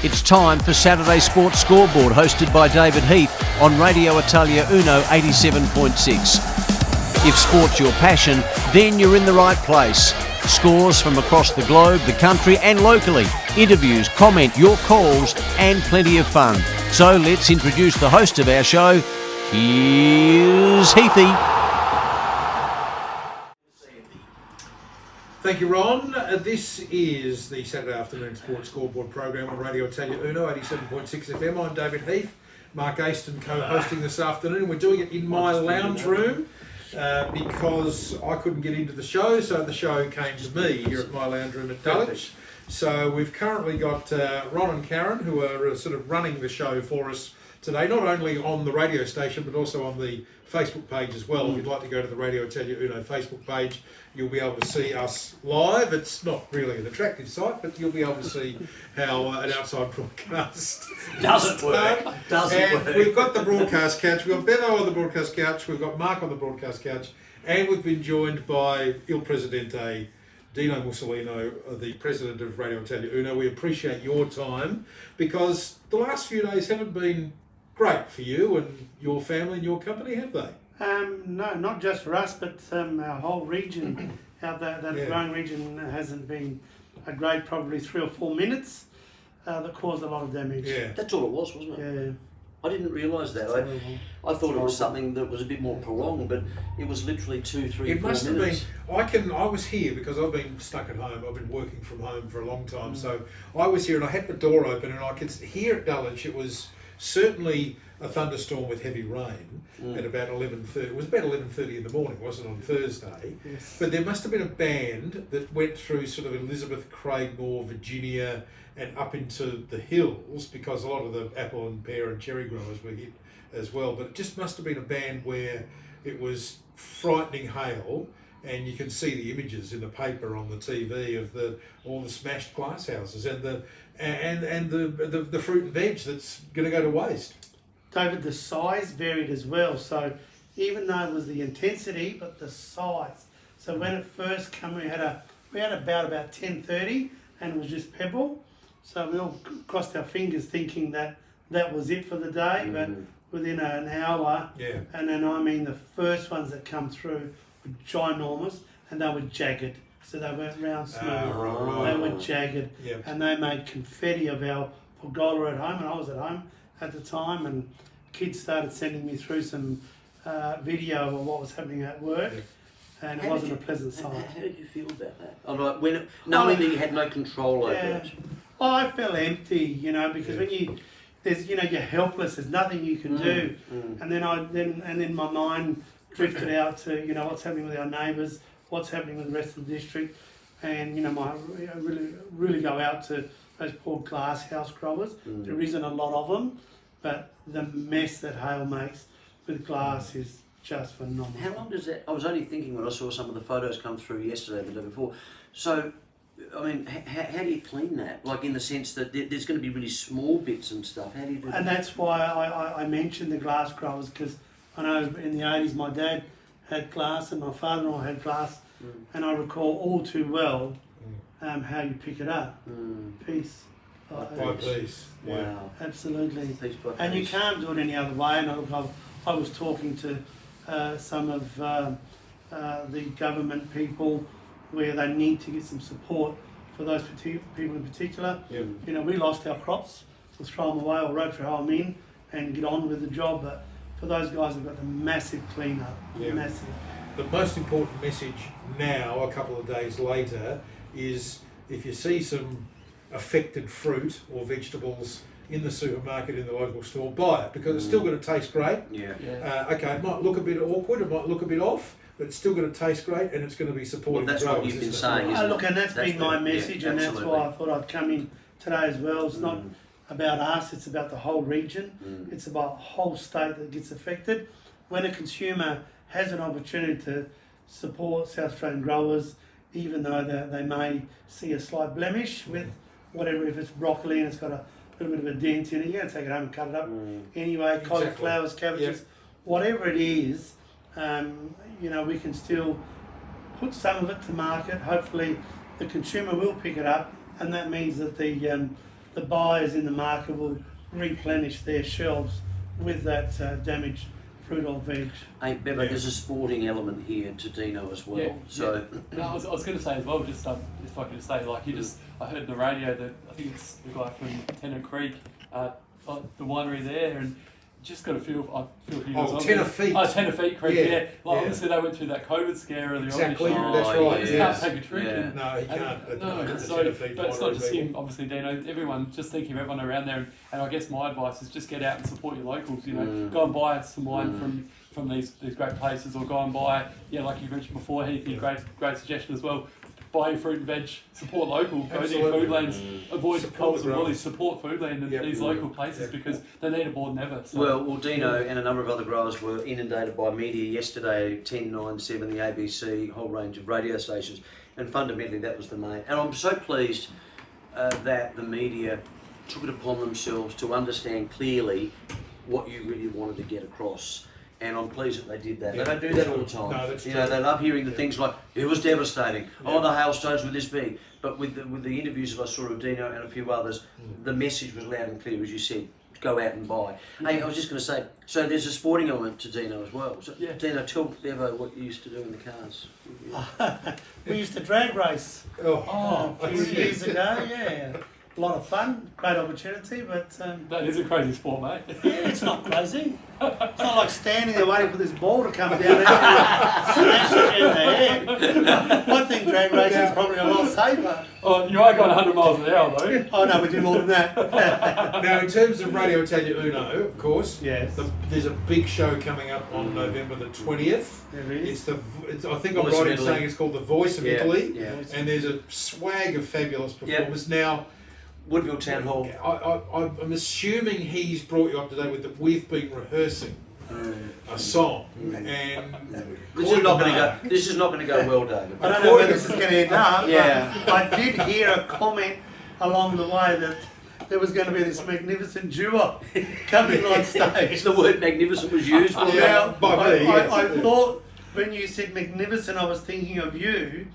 It's time for Saturday Sports Scoreboard, hosted by David Heath on Radio Italia Uno 87.6. If sport's your passion, then you're in the right place. Scores from across the globe, the country and locally. Interviews, comment, your calls and plenty of fun. So let's introduce the host of our show. Here's Heathy. Thank you, Ron. This is the Saturday afternoon sports scoreboard program on Radio Italia Uno 87.6 FM. I'm David Heath, Mark Aston co-hosting this afternoon. We're doing it in my lounge room because I couldn't get into the show, so the show came to me here at my lounge room at Dulwich. So we've currently got Ron and Karen, who are sort of running the show for us today, not only on the radio station but also on the Facebook page as well. If you'd like to go to the Radio Italia Uno Facebook page, you'll be able to see us live. It's not really an attractive sight, but you'll be able to see how an outside broadcast doesn't work. We've got the broadcast couch. We've got Benno on the broadcast couch. We've got Mark on the broadcast couch, and we've been joined by Il Presidente Dino Mussolino, the president of Radio Italia Uno. We appreciate your time because the last few days haven't been great for you and your family and your company, have they? No, not just for us, but our whole region. That growing region hasn't been a great, probably 3 or 4 minutes that caused a lot of damage. Yeah. That's all it was, wasn't it? Yeah. I didn't realise that. I thought it was something that was a bit more prolonged, but it was literally 2, 3, 4 minutes. It must have been. I was here because I've been stuck at home. I've been working from home for a long time, so I was here and I had the door open and I could hear at Dulwich. It was certainly a thunderstorm with heavy rain at about 11:30. It was about 11:30 in the morning, wasn't it, on Thursday? Yes. But there must have been a band that went through sort of Elizabeth, Craigmore, Virginia, and up into the hills because a lot of the apple and pear and cherry growers were hit as well. But it just must have been a band where it was frightening hail, and you can see the images in the paper on the TV of all the smashed glass houses and the fruit and veg that's going to go to waste. David, the size varied as well. So even though it was the intensity, but the size. So when it first came, we had about 10:30, and it was just pebble. So we all crossed our fingers thinking that was it for the day. But within an hour, and then the first ones that come through were ginormous, and they were jagged. So they weren't round smooth. They were jagged, and they made confetti of our pergola at home. And I was at home at the time, and kids started sending me through some video of what was happening at work, and it wasn't a pleasant sight. How did you feel about that? Knowing that you had no control over it. Oh, I felt empty, because when you're helpless. There's nothing you can do, and then my mind drifted out to what's happening with our neighbours, what's happening with the rest of the district, and I really go out to those poor glass house growers. There isn't a lot of them, but the mess that hail makes with glass is just phenomenal. How long does that... I was only thinking when I saw some of the photos come through yesterday, the day before. So, how do you clean that? Like in the sense that there's going to be really small bits and stuff. How do you do that? And that's why I mentioned the glass growers, because I know in the 80s my dad had glass and my father-in-law had glass, and I recall all too well how you pick it up, piece by piece. Wow. Absolutely. Piece by piece. And you can't do it any other way. And I was talking to some of the government people where they need to get some support for those people in particular. We lost our crops, we'll throw them away or row them in and get on with the job. But for those guys who've got the massive clean-up, massive. The most important message now, a couple of days later, is if you see some affected fruit or vegetables in the supermarket, in the local store, buy it, because it's still going to taste great. Okay, it might look a bit awkward, it might look a bit off, but it's still going to taste great, and it's going to be supporting that's growers, what you've been saying, isn't it? Look, and that's been my message, and that's why I thought I'd come in today as well. It's not about us, it's about the whole region. It's about the whole state that gets affected. When a consumer has an opportunity to support South Australian growers, even though they may see a slight blemish with whatever, if it's broccoli and it's got a little bit of a dent in it, you're going to take it home and cut it up. Anyway, cauliflowers, cabbages, whatever it is, we can still put some of it to market. Hopefully the consumer will pick it up, and that means that the the buyers in the market will replenish their shelves with that damaged fruit or veg. Hey, Bevo, there's a sporting element here to Dino as well. Yeah, So No, I was going to say as well, just if I could just say, like I heard on the radio that I think it's the guy from Tennant Creek, the winery there, and just got a feel. I feel he was on Tenerife. Oh, Tenerife Creek, yeah. Like yeah. obviously they went through that COVID scare earlier Exactly, on. that's right. You Yes. can't take a drink. Yeah. And, No, he can't. no, so, but it's not just him, obviously, Dino. Everyone, just thinking of everyone around there. And I guess my advice is just get out and support your locals. You know, go and buy some wine from these great places, or go and buy, like you mentioned before, Heath, great suggestion as well. Buy your fruit and veg, support local, go to your food lanes, avoid Coles and Woolies, support Foodland and these local places because they need it more than ever. So. Well, Dino and a number of other growers were inundated by media yesterday, 10, 9, 7, the ABC, whole range of radio stations, and fundamentally that was the main. And I'm so pleased that the media took it upon themselves to understand clearly what you really wanted to get across. And I'm pleased that they did that. Yeah. They don't do that all the time. No, that's true. They love hearing the things like, it was devastating, oh, the hailstones were this big. But with the interviews that I saw of Dino and a few others, the message was loud and clear, as you said, go out and buy. Hey, I was just going to say, so there's a sporting element to Dino as well. So, Dino, tell Bevo what you used to do in the cars. We used to drag race a few years ago, yeah. A lot of fun, great opportunity, but that is a crazy sport, mate. yeah, it's not crazy. It's not like standing there waiting for this ball to come down and smash it in the head. I think drag racing is probably a lot safer. Oh, you are going 100 miles an hour though. Oh no, we do more than that. Now, in terms of Radio Italia Uno, of course, Yes. there's a big show coming up on November the 20th. There is. I think I'm Voice of right in Italy. saying it's called the Voice of Italy, Yeah. and there's a swag of fabulous performers. Now, Woodville Town Hall. I'm assuming he's brought you up to date with that we've been rehearsing a song, and This is not going to go well, David. I don't know where this is going to end up. Yeah. But I did hear a comment along the way that there was going to be this magnificent duo coming on stage. The word magnificent was used. Yeah. Well, by me, yes. I thought when you said magnificent, I was thinking of you.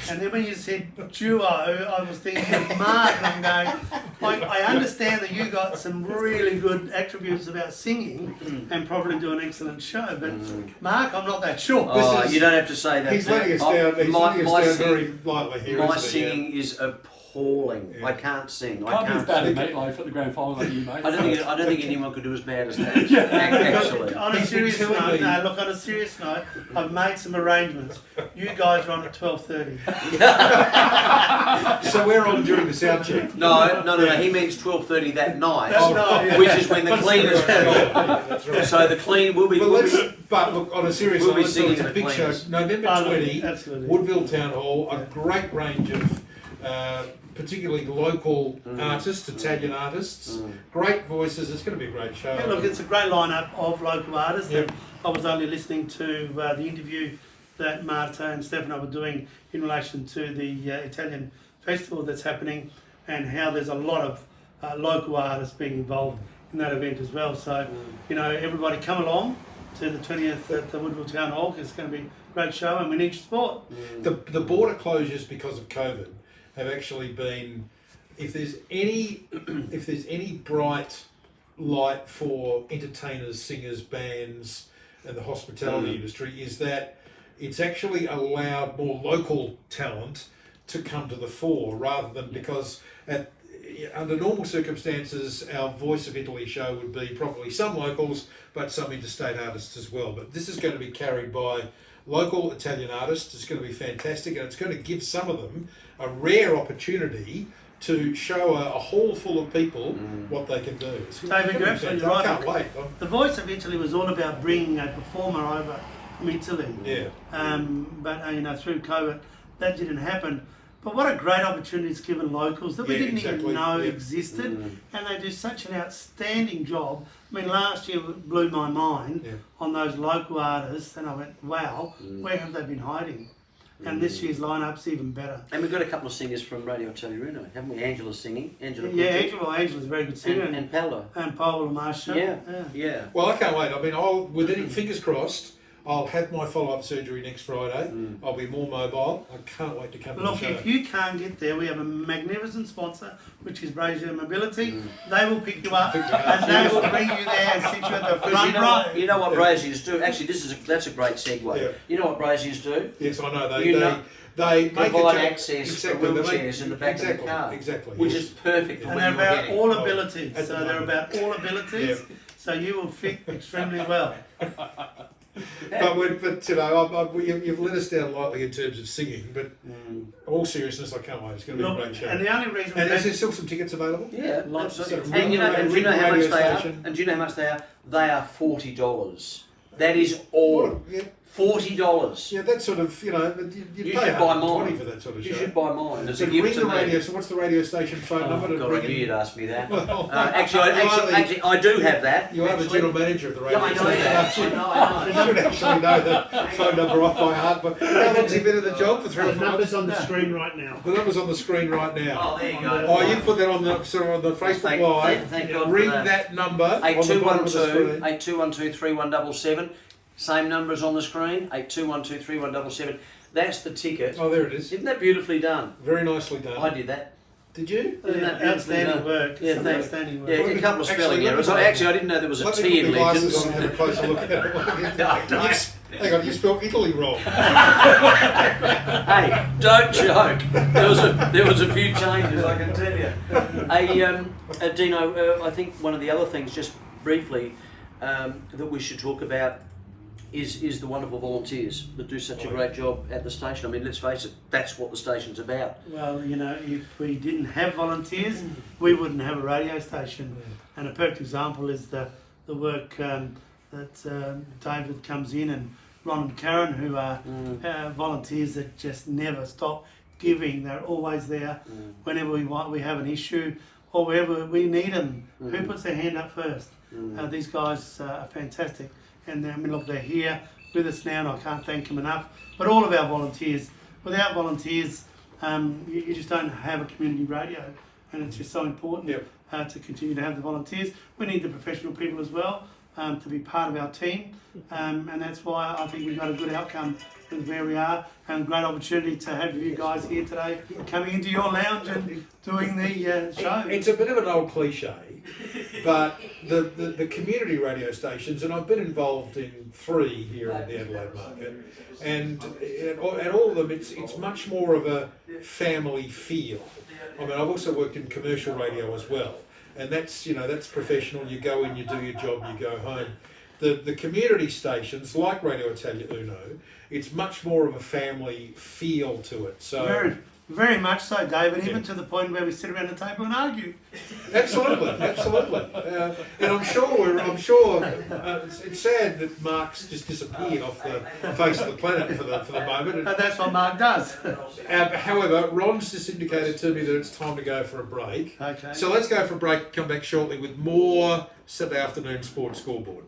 And then when you said duo, I was thinking of Mark, and I'm going, I understand that you got some really good attributes about singing and probably do an excellent show, but Mark, I'm not that sure. Oh, you don't have to say that. he's letting us down. He's letting us down very lightly here. My isn't he? singing is appalling. Yeah. I can't sing. Can't be as bad as sing. Meatloaf at the grand final like you, mate. I don't think anyone could do as bad as that. Actually. On a He's been serious telling note, me- no, look, on a serious note, I've made some arrangements. You guys are on at 12:30. So we're on during the sound check. No. He means 12:30 that night, That night, yeah. which is when the cleaners come. That's right. So the clean will be. But look, on a serious We'll be note, singing it's a the big show. cleaners. November Oh, no, 20, absolutely. Woodville Town Hall, a great range of particularly local artists, Italian artists, great voices. It's going to be a great show. Yeah, look, it's a great lineup of local artists. Yep. And I was only listening to the interview that Marta and Stefano were doing in relation to the Italian festival that's happening, and how there's a lot of local artists being involved in that event as well. So, everybody come along to the 20th at the Woodville Town Hall. It's going to be a great show, and we need your support. The border closures because of COVID have actually been, if there's any bright light for entertainers, singers, bands, and the hospitality industry, is that it's actually allowed more local talent to come to the fore, rather than because under normal circumstances our Voice of Italy show would be probably some locals but some interstate artists as well. But this is going to be carried by local Italian artists. It's going to be fantastic, and it's going to give some of them a rare opportunity to show a hall full of people what they can do. It's David, you're absolutely right. I can't wait. The Voice of Italy was all about bringing a performer over from Italy. Yeah. But through COVID, that didn't happen. But what a great opportunity it's given locals that we Yeah, didn't exactly. even know Yeah. existed, and they do such an outstanding job. I mean, last year it blew my mind on those local artists, and I went, wow, where have they been hiding? And this year's lineup's even better. And we've got a couple of singers from Radio Italia Uno, haven't we? Angela's singing. Angela. Yeah, Conte. Angela's a very good singer, And Paolo. and Paolo Marshall. Yeah. Well, I can't wait. I mean, with any fingers crossed, I'll have my follow-up surgery next Friday. I'll be more mobile. I can't wait to come to the Look, show. if you can't get there, we have a magnificent sponsor, which is Brazier Mobility. They will pick you up and they will bring you there and sit you at the Because front row. you know what Braziers do? Actually, that's a great segue. Yeah. You know what Braziers do? Yes, I know. They They make provide a access for wheelchairs in the back of the car, Exactly. which yes. is perfect for And when they're you're about getting. all abilities. At So the they're moment. about all abilities. So you will fit extremely well. But you know, you've let us down lightly in terms of singing. But all seriousness, I can't wait. It's going to be a Look, great show. and the only reason And we is there still some tickets available? Yeah, Lots of absolutely. them. And do you know how much Radio they are? station. And do you know how much they are? They are $40. That is all. Yeah, $40. yeah, that's sort of, you know, you You pay should buy 120 mine. for that sort of You show. should buy mine. It's a So gift ring to the me. radio. So what's the radio station phone number to God, I bring knew in? you'd ask me that. Well, Actually, I do have that. you are the actually. general manager of the radio Yeah, I know station. that. I know. You should actually know the phone number off by heart. But how long's he been in the job? For 3 or The 4 number's months? on the screen right now. The number's on the screen right now. Oh, there you go. Oh, you put that on the sort of on the Facebook Live. Thank God Ring for that number on the bottom of the 8212 screen. 8212 Same numbers on the screen. 8212 That's the ticket. Oh, there it is. Isn't that beautifully done? Very nicely done. I did that. Did you? Isn't that beautifully outstanding done? work. Yeah, Some thanks. outstanding work. Yeah, Let a me- couple of actually, spelling let me errors. put- Actually, I didn't know there was a Let me T put in my glasses Legends. on and have a closer look at it. No, Hang on, you spelled Italy wrong. Hey, don't joke. There was a few changes, I can tell you. Dino, I think one of the other things, just briefly, that we should talk about is the wonderful volunteers that do such a great job at the station. I mean, let's face it, that's what the station's about. Well, you know, if we didn't have volunteers, we wouldn't have a radio station. And a perfect example is the work that David comes in, and Ron and Karen, who are volunteers that just never stop giving. They're always there whenever we have an issue or wherever we need them. Who puts their hand up first? These guys are fantastic. And I mean, look, they're here with us now, and I can't thank them enough. But all of our volunteers, without volunteers, you just don't have a community radio, and it's just so important to continue to have the volunteers. We need the professional people as well to be part of our team, and that's why I think we've got a good outcome with where we are, and a great opportunity to have you guys here today, coming into your lounge and doing the show. It's a bit of an old cliche, but the community radio stations, and I've been involved in 3 here in the Adelaide market, and all of them, it's much more of a family feel. I mean, I've also worked in commercial radio as well, and that's professional. You go in, you do your job, you go home. The community stations, like Radio Italia Uno, it's much more of a family feel to it. So Very, very much so, David, even to the point where we sit around the table and argue. absolutely. And I'm sure it's sad that Mark's just disappeared off the face of the planet for the moment. And that's what Mark does. However, Ron's just indicated to me that it's time to go for a break. Okay. So let's go for a break, come back shortly with more Saturday afternoon Sports Scoreboard.